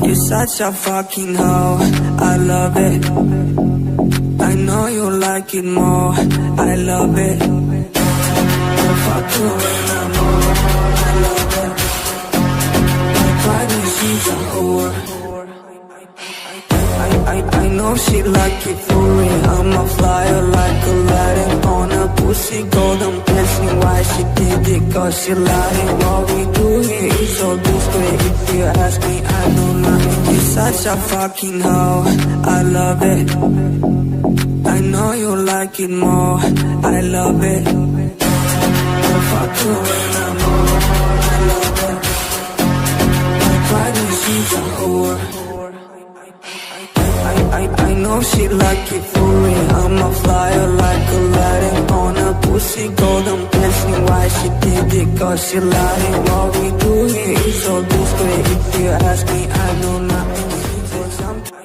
You're such a fucking hoe, I love it. I know you like it more, I love it. I'll fuck you when I'm over, I love it. My body, she's a whore. I know she like it for real. I'm a flyer like Aladdin on a pussy golden blessing. Why she did it? Cause she lied. What we do here is so discreet. If you ask me, I know nothing. You're such a fucking hoe, I love it. I know you like it more, I love it. I'll fuck you when I'm over, I love it. My body, she's a whore. I know she like it for real. I'm a flyer like Aladdin on a pussy golden blessing. Why she did it? Cause she lied. What we do here is so discreet. If you ask me, I know nothing.